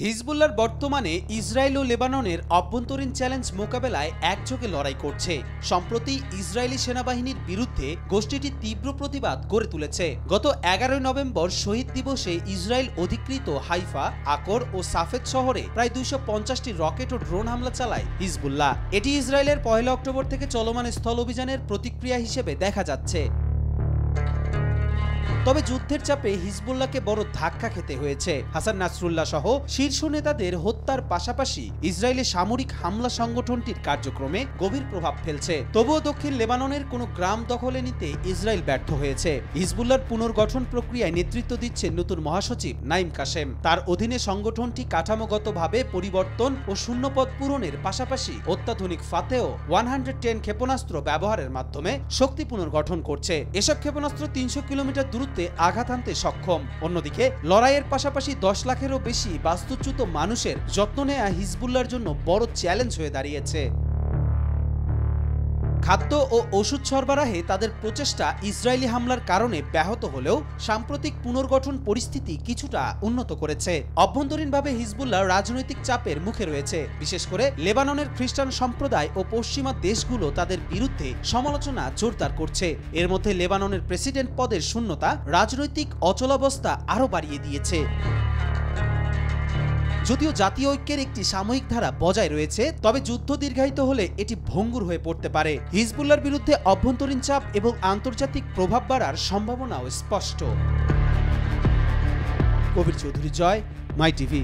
হিজবুল্লাহর বর্তমানে ইসরায়েল ও লেবাননের অভ্যন্তরীণ চ্যালেঞ্জ মোকাবেলায় একযোগে লড়াই করছে। সম্প্রতি ইসরায়েলি সেনাবাহিনীর বিরুদ্ধে গোষ্ঠীটি তীব্র প্রতিবাদ গড়ে তুলেছে। গত 11 নভেম্বর শহীদ দিবসে ইসরায়েল অধিকৃত হাইফা, আকর ও সাফেদ শহরে প্রায় 250টি রকেট ও ড্রোন হামলা চালায় হিজবুল্লাহ। এটি ইসরায়েলের 1 অক্টোবর থেকে চলমান স্থল অভিযানের প্রতিক্রিয়া হিসেবে দেখা যাচ্ছে। তবে যুদ্ধের চাপে হিজবুল্লাহকে বড় ধাক্কা খেতে হয়েছে। হাসান নাসরুল্লাহ সহ শীর্ষ নেতাদের হত্যার পাশাপাশি ইসরায়েলি সামরিক হামলা সংগঠনটির কার্যক্রমে গভীর প্রভাব ফেলছে। তবুও দক্ষিণ লেবাননের কোনো গ্রাম দখলে নিতে ইসরায়েল ব্যর্থ হয়েছে। হিজবুল্লাহর পুনর্গঠন প্রক্রিয়ায় নেতৃত্ব দিচ্ছেন নতুন মহাসচিব নাইম কাসেম। তার অধীনে সংগঠনটি কাঠামোগতভাবে পরিবর্তন ও শূন্যপদ পূরণের পাশাপাশি অত্যাধুনিক ফাতেও 110 ক্ষেপণাস্ত্র ব্যবহারের মাধ্যমে শক্তি পুনর্গঠন করছে। এসব ক্ষেপণাস্ত্র 300 কিলোমিটার দূরত্বে আঘাত আনতে সক্ষম। অন্যদিকে লড়াইয়ের পাশাপাশি 10 লাখেরও বেশি বাস্তুচ্যুত মানুষের যত্ন নেওয়া হিজবুল্লাহর জন্য বড় চ্যালেঞ্জ হয়ে দাঁড়িয়েছে। খাদ্য ও ওষুধ সরবরাহে তাদের প্রচেষ্টা ইসরায়েলি হামলার কারণে ব্যাহত হলেও সাম্প্রতিক পুনর্গঠন পরিস্থিতি কিছুটা উন্নত করেছে। অভ্যন্তরীণভাবে হিজবুল্লাহ রাজনৈতিক চাপের মুখে রয়েছে। বিশেষ করে লেবাননের খ্রিস্টান সম্প্রদায় ও পশ্চিমা দেশগুলো তাদের বিরুদ্ধে সমালোচনা জোরদার করছে। এর মধ্যে লেবাননের প্রেসিডেন্ট পদের শূন্যতা রাজনৈতিক অচলাবস্থা আরও বাড়িয়ে দিয়েছে। যদিও জাতীয় ঐক্যের একটি সাময়িক ধারা বজায় রয়েছে, তবে যুদ্ধ দীর্ঘায়িত হলে এটি ভঙ্গুর হয়ে পড়তে পারে। হিজবুল্লাহর বিরুদ্ধে অভ্যন্তরীণ চাপ এবং আন্তর্জাতিক প্রভাব বাড়ার সম্ভাবনাও স্পষ্ট। কবির চৌধুরী, জয়, মাই টিভি।